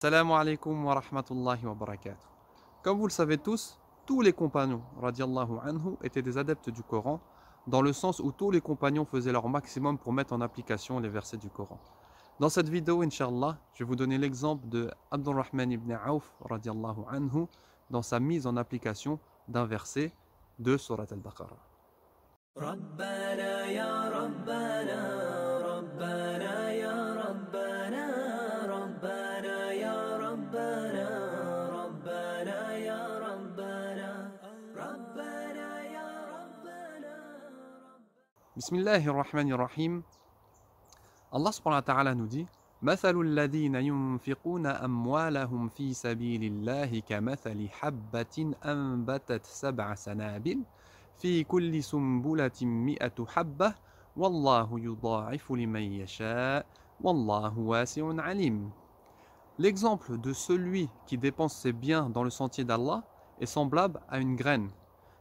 Assalamu alaikum wa rahmatullahi wa barakatuh. Comme vous le savez tous les compagnons radiallahu anhu étaient des adeptes du Coran, dans le sens où tous les compagnons faisaient leur maximum pour mettre en application les versets du Coran. Dans cette vidéo, Inch'Allah, je vais vous donner l'exemple de Abdurrahman ibn Auf radiallahu anhu dans sa mise en application d'un verset de Surat al-Baqarah. ربنا يا ربنا ربنا يا ربنا ربنا يا ربنا ربنا يا ربنا ربنا يا ربنا. Bismillahirrahmanirrahim. Allah subhanahu wa ta'ala nous dit: مثل الذين ينفقون أموالهم في سبيل الله كمثل حبة أنبتت 7 سنابل في كل سنبلة 100 حبة والله يضاعف لمن يشاء والله واسع عليم. L'exemple de celui qui dépense ses biens dans le sentier d'Allah est semblable à une graine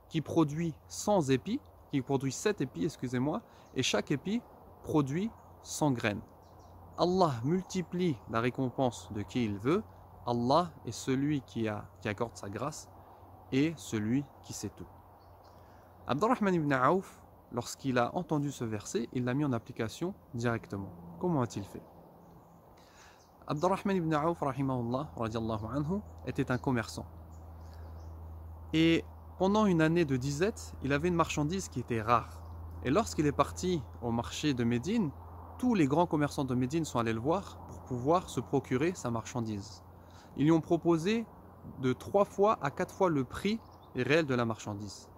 qui produit 100 épis, qui produit 7 épis, excusez-moi, et chaque épi produit 100 graines. Allah multiplie la récompense de qui il veut. Allah est celui qui accorde sa grâce et celui qui sait tout. Abdurrahman ibn Auf, lorsqu'il a entendu ce verset, il l'a mis en application directement. Comment a-t-il fait? Abdurrahman ibn Auf, rahimahullah, radiallahu anhu, était un commerçant. Et pendant une année de disette, il avait une marchandise qui était rare. Et lorsqu'il est parti au marché de Médine, tous les grands commerçants de Médine sont allés le voir pour pouvoir se procurer sa marchandise. Ils lui ont proposé de 3 fois à 4 fois le prix réel de la marchandise.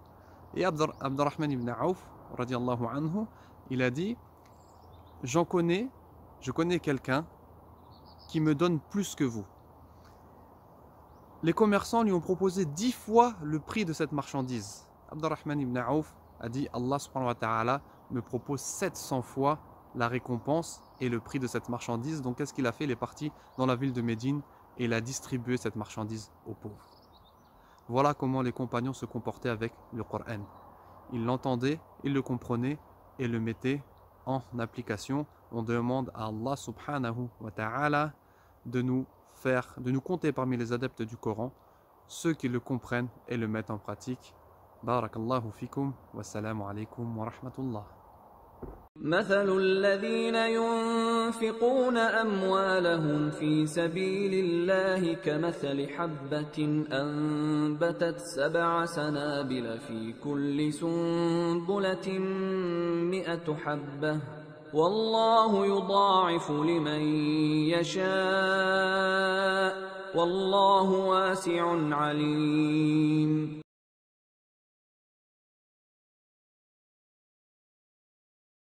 Et Abdurrahman ibn Auf, radiallahu anhu, il a dit: je connais quelqu'un qui me donne plus que vous. Les commerçants lui ont proposé 10 fois le prix de cette marchandise. Abdurrahman ibn Auf a dit: Allah subhanahu wa ta'ala me propose 700 fois la récompense et le prix de cette marchandise. Donc qu'est-ce qu'il a fait? Il est parti dans la ville de Médine et il a distribué cette marchandise aux pauvres. Voilà comment les compagnons se comportaient avec le Coran. Ils l'entendaient, ils le comprenaient et le mettaient en application. On demande à Allah subhanahu wa ta'ala de nous compter parmi les adeptes du Coran, ceux qui le comprennent et le mettent en pratique. Barakallahu fikum wa salamu alaykum wa rahmatullah. مثل الذين ينفقون أموالهم في سبيل الله كمثل حبة أنبتت 7 سنابل في كل سنبلة 100 حبة والله يضاعف لمن يشاء والله واسع عليم.